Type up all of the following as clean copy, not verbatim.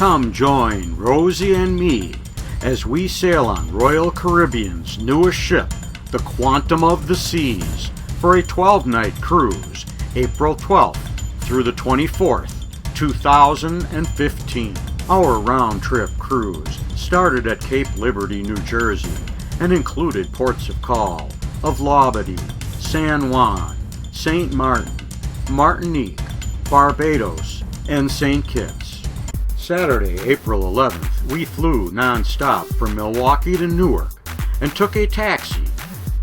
Come join Rosie and me as we sail on Royal Caribbean's newest ship, the Quantum of the Seas, for a 12-night cruise, April 12th through the 24th, 2015. Our round-trip cruise started at Cape Liberty, New Jersey, and included ports of call of Labadee, San Juan, St. Martin, Martinique, Barbados, and St. Kitts. Saturday, April 11th, we flew non-stop from Milwaukee to Newark and took a taxi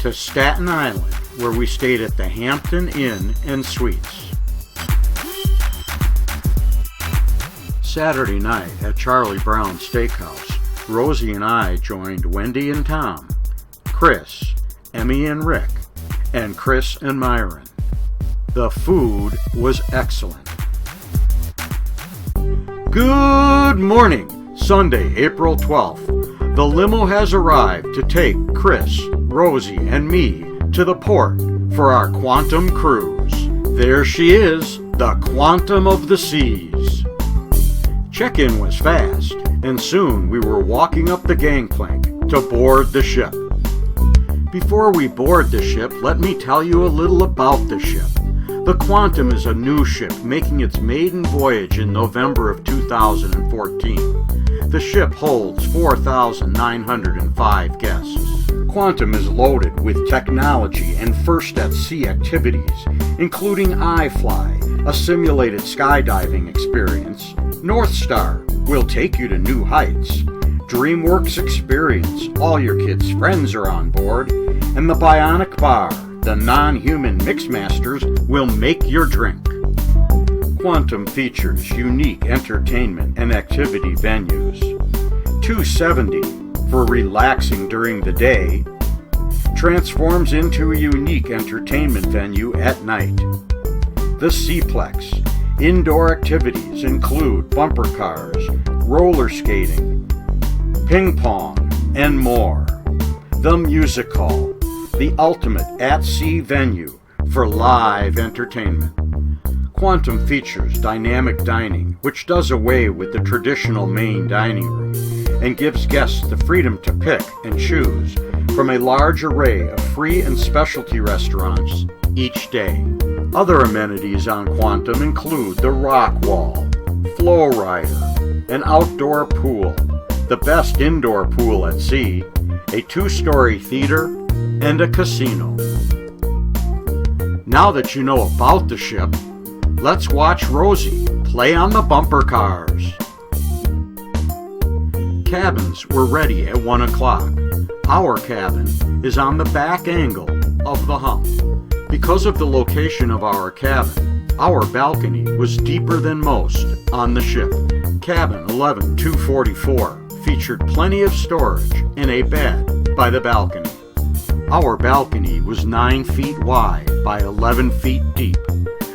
to Staten Island, where we stayed at the Hampton Inn and Suites. Saturday night at Charlie Brown's Steakhouse, Rosie and I joined Wendy and Tom, Chris, Emmy and Rick, and Chris and Myron. The food was excellent. Good morning! Sunday, April 12th. The limo has arrived to take Chris, Rosie, and me to the port for our Quantum cruise. There she is, the Quantum of the Seas. Check-in was fast, and soon we were walking up the gangplank to board the ship. Before we board the ship, let me tell you a little about the ship. The Quantum is a new ship making its maiden voyage in November of 2014. The ship holds 4,905 guests. Quantum is loaded with technology and first-at-sea activities, including iFly, a simulated skydiving experience. North Star will take you to new heights. DreamWorks Experience, all your kids' friends are on board. And the Bionic Bar, the non-human mixmasters will make your drink. Quantum features unique entertainment and activity venues. 270 for relaxing during the day, transforms into a unique entertainment venue at night. The Seaplex. Indoor activities include bumper cars, roller skating, ping pong, and more. The Music Hall, the ultimate at-sea venue for live entertainment. Quantum features dynamic dining, which does away with the traditional main dining room and gives guests the freedom to pick and choose from a large array of free and specialty restaurants each day. Other amenities on Quantum include the rock wall, flow rider, an outdoor pool, the best indoor pool at sea, a 2-story theater, and a casino. Now that you know about the ship, let's watch Rosie play on the bumper cars. Cabins were ready at 1 o'clock. Our cabin is on the back angle of the hump. Because of the location of our cabin, our balcony was deeper than most on the ship. Cabin 11244 featured plenty of storage and a bed by the balcony. Our balcony was 9 feet wide by 11 feet deep.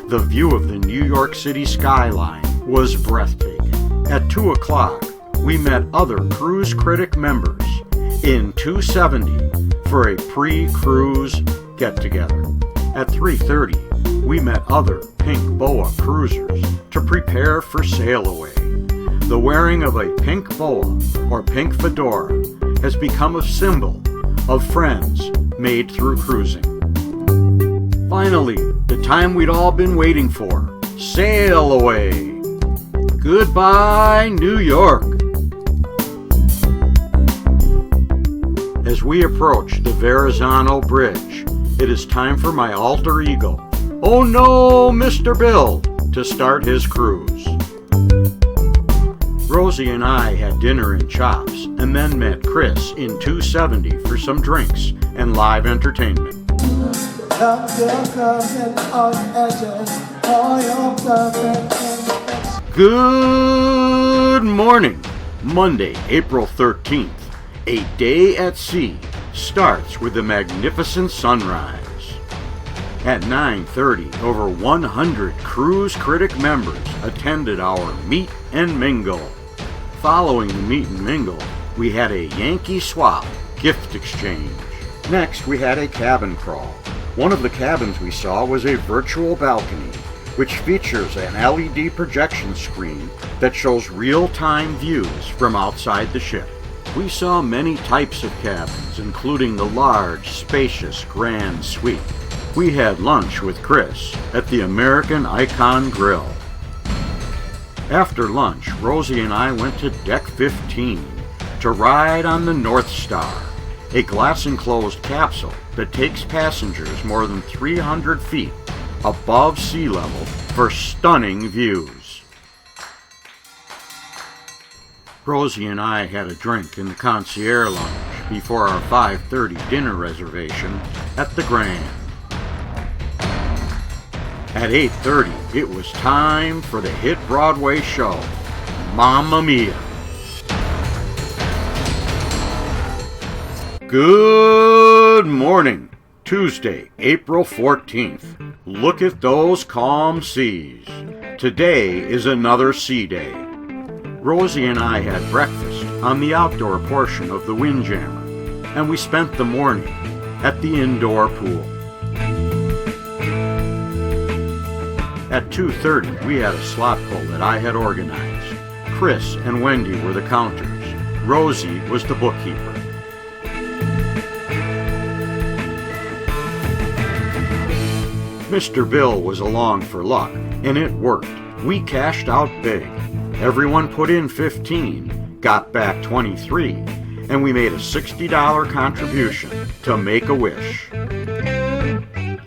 The view of the New York City skyline was breathtaking. At 2 o'clock, we met other Cruise Critic members in 270 for a pre-cruise get-together. At 3:30, we met other pink boa cruisers to prepare for sailaway. The wearing of a pink boa or pink fedora has become a symbol of friends made through cruising. Finally, the time we'd all been waiting for, sail away. Goodbye, New York. As we approach the Verrazano Bridge, it is time for my alter ego, oh no, Mr. Bill, to start his cruise. Rosie and I had dinner in Chops and then met Chris in 270 for some drinks and live entertainment. Good morning! Monday, April 13th. A day at sea starts with a magnificent sunrise. At 9:30, over 100 Cruise Critic members attended our meet and mingle. Following the meet and mingle, we had a Yankee Swap gift exchange. Next, we had a cabin crawl. One of the cabins we saw was a virtual balcony which features an LED projection screen that shows real-time views from outside the ship. We saw many types of cabins, including the large, spacious Grand Suite. We had lunch with Chris at the American Icon Grill. After lunch, Rosie and I went to Deck 15 to ride on the North Star, a glass-enclosed capsule that takes passengers more than 300 feet above sea level for stunning views. Rosie and I had a drink in the concierge lounge before our 5:30 dinner reservation at the Grand. At 8:30, it was time for the hit Broadway show, Mamma Mia. Good morning, Tuesday, April 14th. Look at those calm seas. Today is another sea day. Rosie and I had breakfast on the outdoor portion of the Windjammer, and we spent the morning at the indoor pool. At 2:30, we had a slot pull that I had organized. Chris and Wendy were the counters. Rosie was the bookkeeper. Mr. Bill was along for luck, and it worked. We cashed out big. Everyone put in 15, got back 23, and we made a $60 contribution to Make-A-Wish.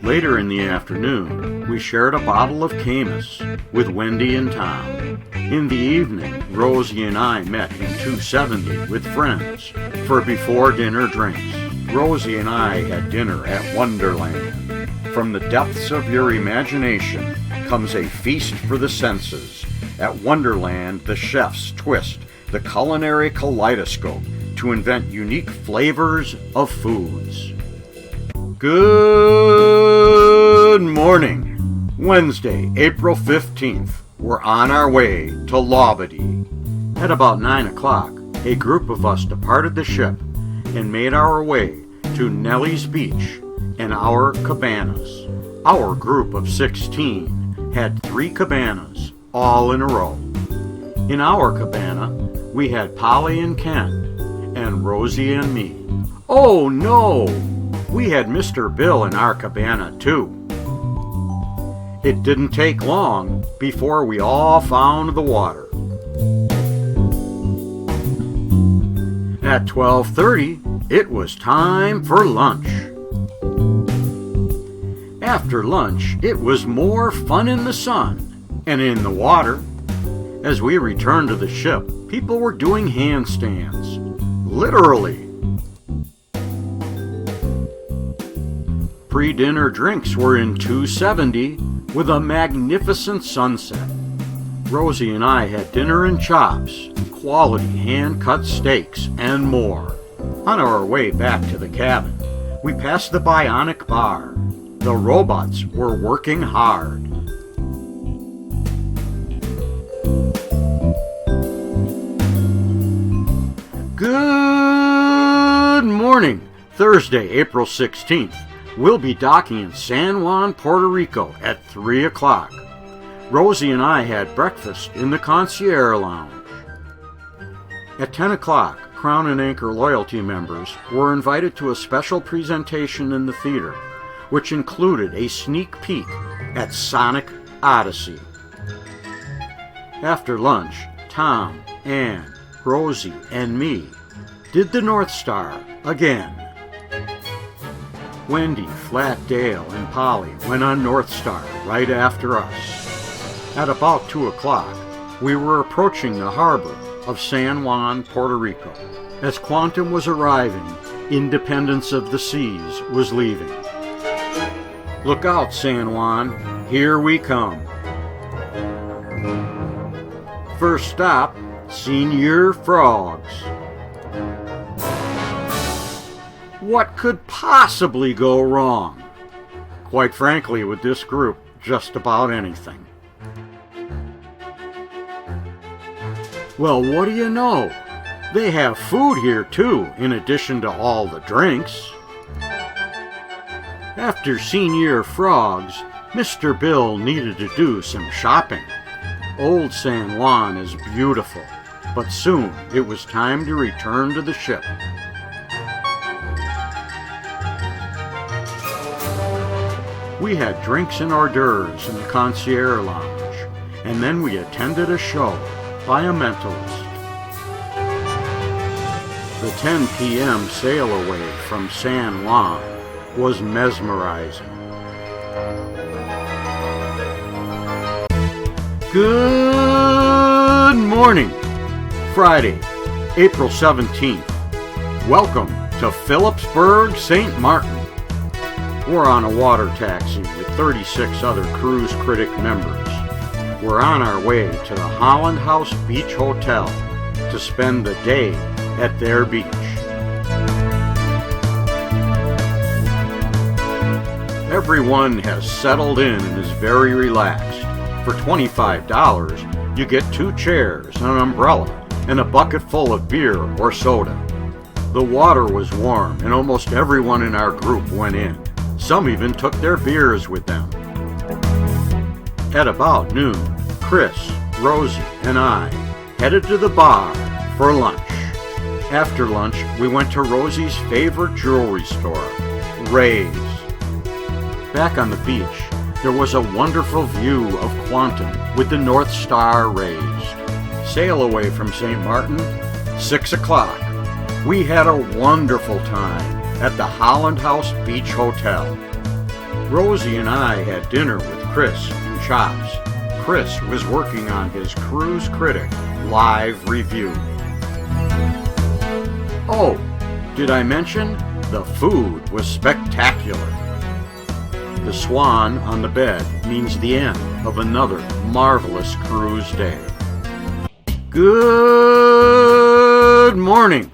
Later in the afternoon, we shared a bottle of Camus with Wendy and Tom. In the evening, Rosie and I met in 270 with friends for before-dinner drinks. Rosie and I had dinner at Wonderland. From the depths of your imagination comes a feast for the senses. At Wonderland, the chefs twist the culinary kaleidoscope to invent unique flavors of foods. Good morning. Wednesday, April 15th. We're on our way to Labadee. At about 9 o'clock, a group of us departed the ship and made our way to Nellie's Beach and our cabanas. Our group of 16 had 3 cabanas, all in a row. In our cabana, we had Polly and Ken, and Rosie and me. Oh no! We had Mr. Bill in our cabana too. It didn't take long before we all found the water. At 12:30, it was time for lunch. After lunch, it was more fun in the sun and in the water. As we returned to the ship, people were doing handstands. Literally. Pre-dinner drinks were in 270 with a magnificent sunset. Rosie and I had dinner and chops, quality hand-cut steaks, and more. On our way back to the cabin, we passed the Bionic Bar. The robots were working hard. Good morning, Thursday, April 16th. We'll be docking in San Juan, Puerto Rico at 3 o'clock. Rosie and I had breakfast in the concierge lounge. At 10 o'clock, Crown and Anchor Loyalty members were invited to a special presentation in the theater, which included a sneak peek at Sonic Odyssey. After lunch, Tom, Ann, Rosie, and me did the North Star again. Wendy, Flat Dale, and Polly went on North Star right after us. At about 2 o'clock, we were approaching the harbor of San Juan, Puerto Rico. As Quantum was arriving, Independence of the Seas was leaving. Look out, San Juan, here we come. First stop, Senior Frogs. What could possibly go wrong? Quite frankly, with this group, just about anything. Well, what do you know? They have food here too, in addition to all the drinks. After Senior Frogs, Mr. Bill needed to do some shopping. Old San Juan is beautiful, but soon it was time to return to the ship. We had drinks and hors d'oeuvres in the concierge lounge, and then we attended a show by a mentalist. The 10 p.m. sailaway from San Juan was mesmerizing. Good morning! Friday, April 17th. Welcome to Phillipsburg, St. Martin. We're on a water taxi with 36 other Cruise Critic members. We're on our way to the Holland House Beach Hotel to spend the day at their beach. Everyone has settled in and is very relaxed. For $25, you get 2 chairs, an umbrella, and a bucket full of beer or soda. The water was warm and almost everyone in our group went in. Some even took their beers with them. At about noon, Chris, Rosie, and I headed to the bar for lunch. After lunch, we went to Rosie's favorite jewelry store, Ray's. Back on the beach, there was a wonderful view of Quantum with the North Star raised. Sail away from St. Martin, 6 o'clock. We had a wonderful time at the Holland House Beach Hotel. Rosie and I had dinner with Chris and Chops. Chris was working on his Cruise Critic live review. Oh, did I mention the food was spectacular? The swan on the bed means the end of another marvelous cruise day. Good morning!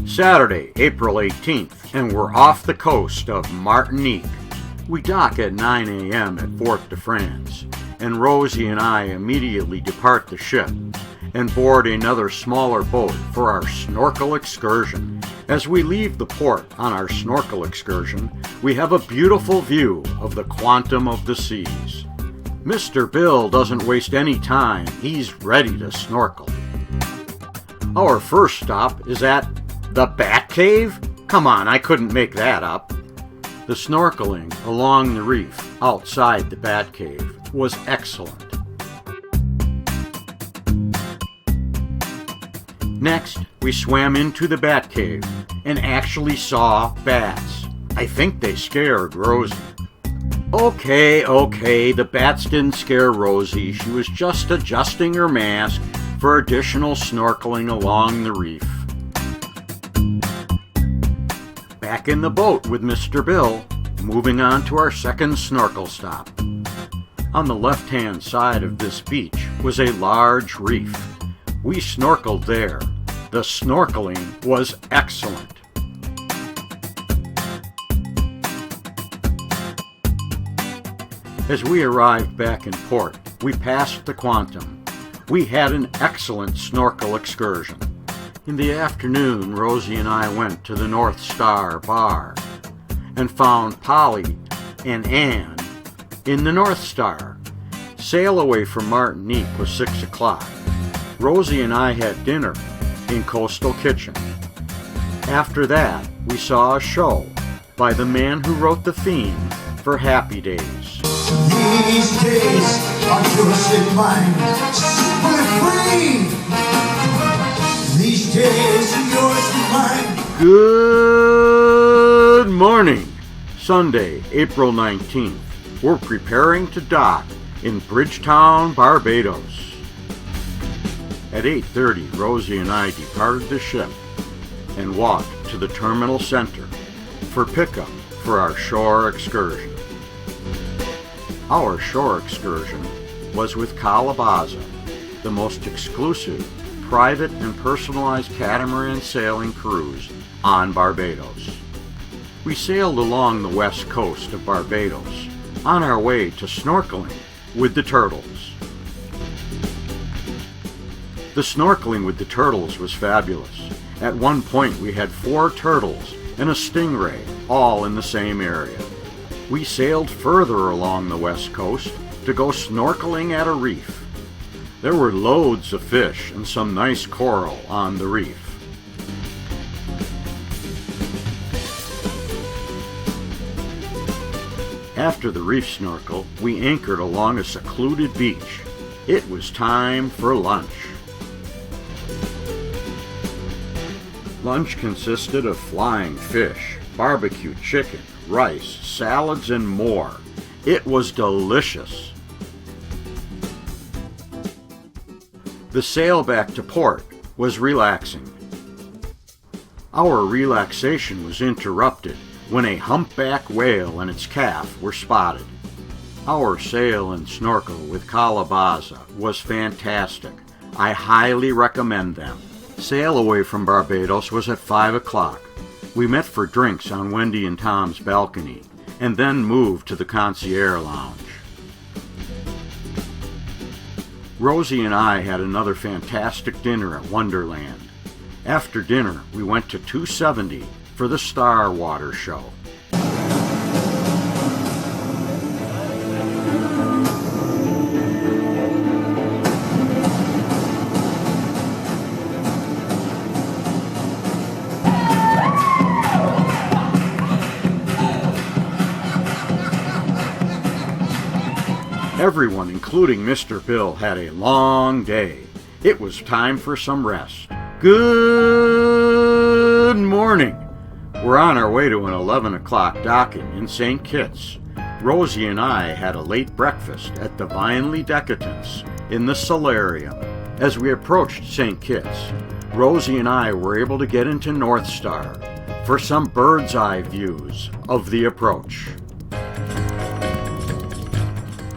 Saturday, April 18th, and we're off the coast of Martinique. We dock at 9 a.m. at Fort de France, and Rosie and I immediately depart the ship and board another smaller boat for our snorkel excursion. As we leave the port on our snorkel excursion, we have a beautiful view of the quantum of the seas. Mr. Bill doesn't waste any time. He's ready to snorkel. Our first stop is at the Bat Cave? Come on, I couldn't make that up. The snorkeling along the reef outside the Bat Cave was excellent. Next, we swam into the Bat Cave and actually saw bats. I think they scared Rosie. Okay, the bats didn't scare Rosie. She was just adjusting her mask for additional snorkeling along the reef. Back in the boat with Mr. Bill, moving on to our second snorkel stop. On the left-hand side of this beach was a large reef. We snorkeled there. The snorkeling was excellent. As we arrived back in port, we passed the Quantum. We had an excellent snorkel excursion. In the afternoon, Rosie and I went to the North Star bar and found Polly and Anne in the North Star. Sail away from Martinique was 6 o'clock. Rosie and I had dinner in Coastal Kitchen. After that, we saw a show by the man who wrote the theme for Happy Days. These days are yours and mine, simply free. These days are yours and mine. Good morning. Sunday, April 19th. We're preparing to dock in Bridgetown, Barbados. At 8:30, Rosie and I departed the ship and walked to the terminal center for pickup for our shore excursion. Our shore excursion was with Calabaza, the most exclusive, private and personalized catamaran sailing cruise on Barbados. We sailed along the west coast of Barbados on our way to snorkeling with the turtles. The snorkeling with the turtles was fabulous. At one point we had 4 turtles and a stingray all in the same area. we sailed further along the west coast to go snorkeling at a reef. There were loads of fish and some nice coral on the reef. After the reef snorkel, we anchored along a secluded beach. It was time for lunch. Lunch consisted of flying fish, barbecue chicken, rice, salads, and more. It was delicious. The sail back to port was relaxing. Our relaxation was interrupted when a humpback whale and its calf were spotted. Our sail and snorkel with calabaza was fantastic. I highly recommend them. Sail away from Barbados was at 5 o'clock. We met for drinks on Wendy and Tom's balcony, and then moved to the concierge lounge. Rosie and I had another fantastic dinner at Wonderland. After dinner, we went to 270 for the Star Water Show. Everyone, including Mr. Bill, had a long day. It was time for some rest. Good morning. We're on our way to an 11 o'clock docking in St. Kitts. Rosie and I had a late breakfast at Divinely Decadence in the solarium. As we approached St. Kitts, Rosie and I were able to get into North Star for some bird's eye views of the approach.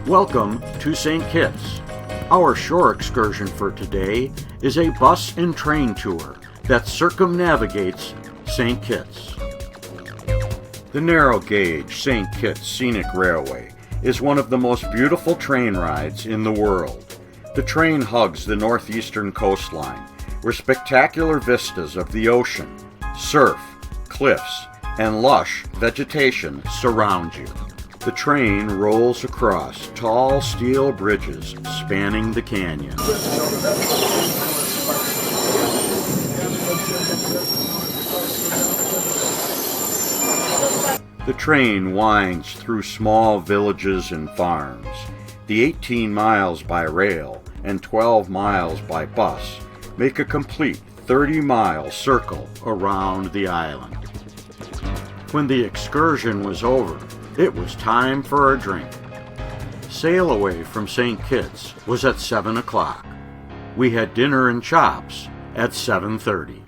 Welcome to St. Kitts. Our shore excursion for today is a bus and train tour that circumnavigates St. Kitts. The narrow gauge St. Kitts Scenic Railway is one of the most beautiful train rides in the world. The train hugs the northeastern coastline, where spectacular vistas of the ocean, surf, cliffs, and lush vegetation surround you. The train rolls across tall steel bridges spanning the canyon. The train winds through small villages and farms. The 18 miles by rail and 12 miles by bus make a complete 30-mile circle around the island. When the excursion was over, it was time for a drink. Sail away from St. Kitts was at 7 o'clock. We had dinner and chops at 7:30.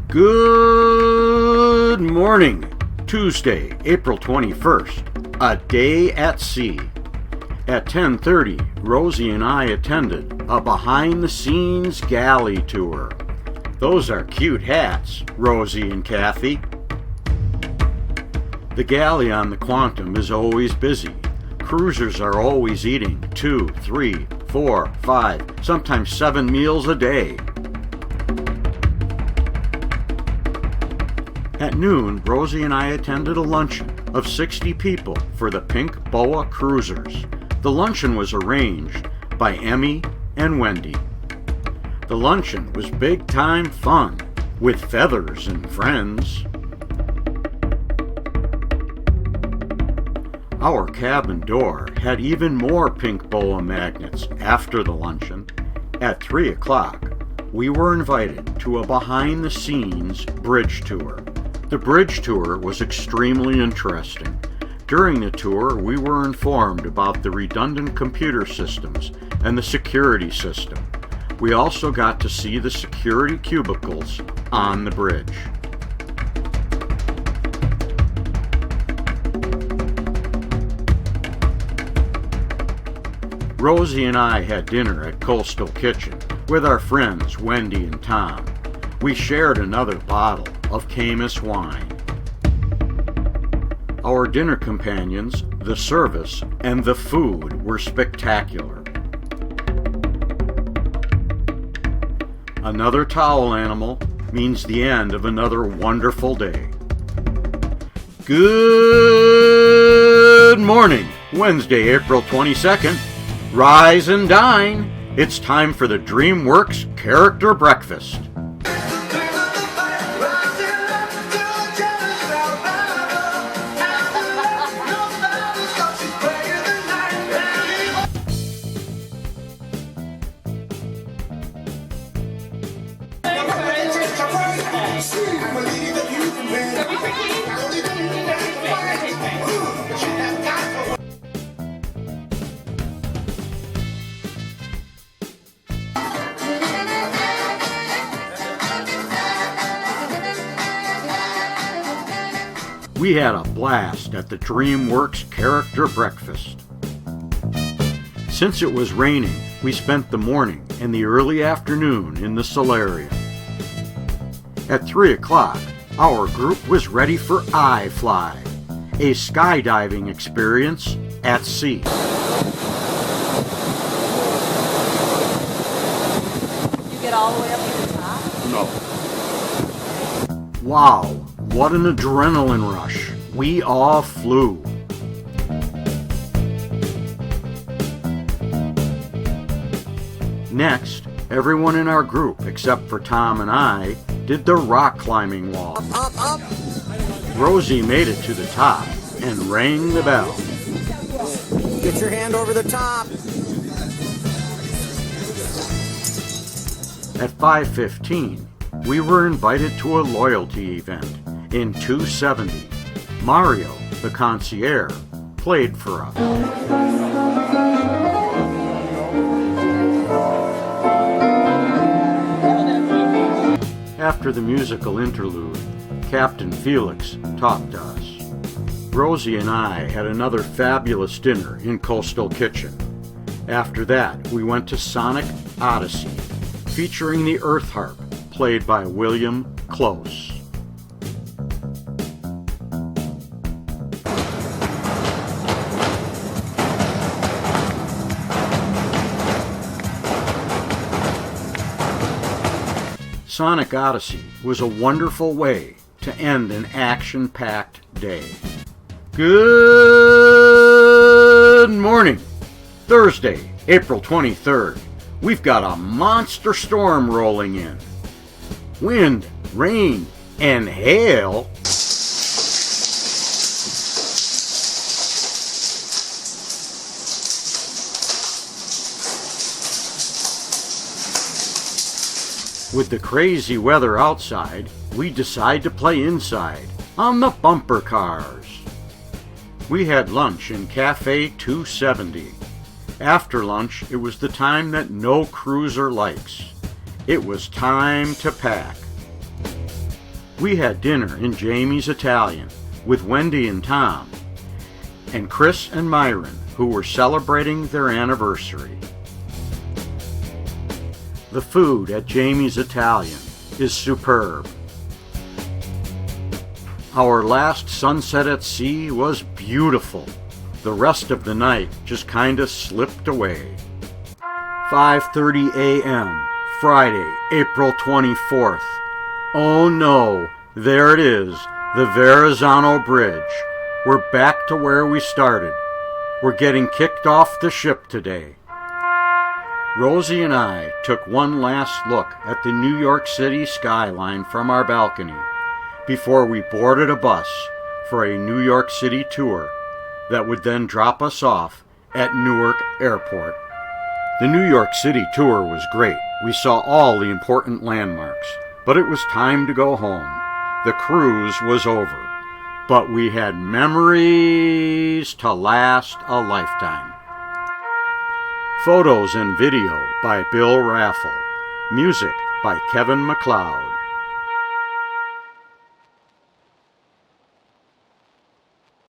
Good morning. Tuesday, April 21st, a day at sea. At 10:30, Rosie and I attended a behind-the-scenes galley tour. Those are cute hats, Rosie and Kathy. The galley on the Quantum is always busy. Cruisers are always eating 2, 3, 4, 5, sometimes 7 meals a day. At noon, Rosie and I attended a luncheon of 60 people for the Pink Boa Cruisers. The luncheon was arranged by Emmy and Wendy. The luncheon was big-time fun, with feathers and friends. Our cabin door had even more pink boa magnets after the luncheon. At 3 o'clock, we were invited to a behind-the-scenes bridge tour. The bridge tour was extremely interesting. During the tour, we were informed about the redundant computer systems and the security system. We also got to see the security cubicles on the bridge. Rosie and I had dinner at Coastal Kitchen with our friends Wendy and Tom. We shared another bottle of Camus wine. Our dinner companions, the service, and the food were spectacular. Another towel animal means the end of another wonderful day. Good morning, Wednesday, April 22nd. Rise and dine. It's time for the DreamWorks Character Breakfast. We had a blast at the DreamWorks Character Breakfast. Since it was raining, we spent the morning and the early afternoon in the solarium. At 3 o'clock, our group was ready for iFly, a skydiving experience at sea. You get all the way up to the top? No. Wow, what an adrenaline rush. We all flew. Next, everyone in our group, except for Tom and I, did the rock climbing wall. Up. Rosie made it to the top and rang the bell. Get your hand over the top. At 5:15, we were invited to a loyalty event in 270. Mario, the concierge, played for us. After the musical interlude, Captain Felix talked to us. Rosie and I had another fabulous dinner in Coastal Kitchen. After that, we went to Sonic Odyssey, featuring the Earth Harp, played by William Close. Sonic Odyssey was a wonderful way to end an action-packed day. Good morning! Thursday, April 23rd. We've got a monster storm rolling in. Wind, rain, and hail. With the crazy weather outside, we decide to play inside on the bumper cars. We had lunch in Cafe 270. After lunch, it was the time that no cruiser likes. It was time to pack. We had dinner in Jamie's Italian with Wendy and Tom, and Chris and Myron, who were celebrating their anniversary. The food at Jamie's Italian is superb. Our last sunset at sea was beautiful. The rest of the night just kinda slipped away. 5:30 a.m., Friday, April 24th. Oh no, there it is, the Verrazano Bridge. We're back to where we started. We're getting kicked off the ship today. Rosie and I took one last look at the New York City skyline from our balcony before we boarded a bus for a New York City tour that would then drop us off at Newark Airport. The New York City tour was great. We saw all the important landmarks, but it was time to go home. The cruise was over, but we had memories to last a lifetime. Photos and video by Bill Raffel. Music by Kevin MacLeod.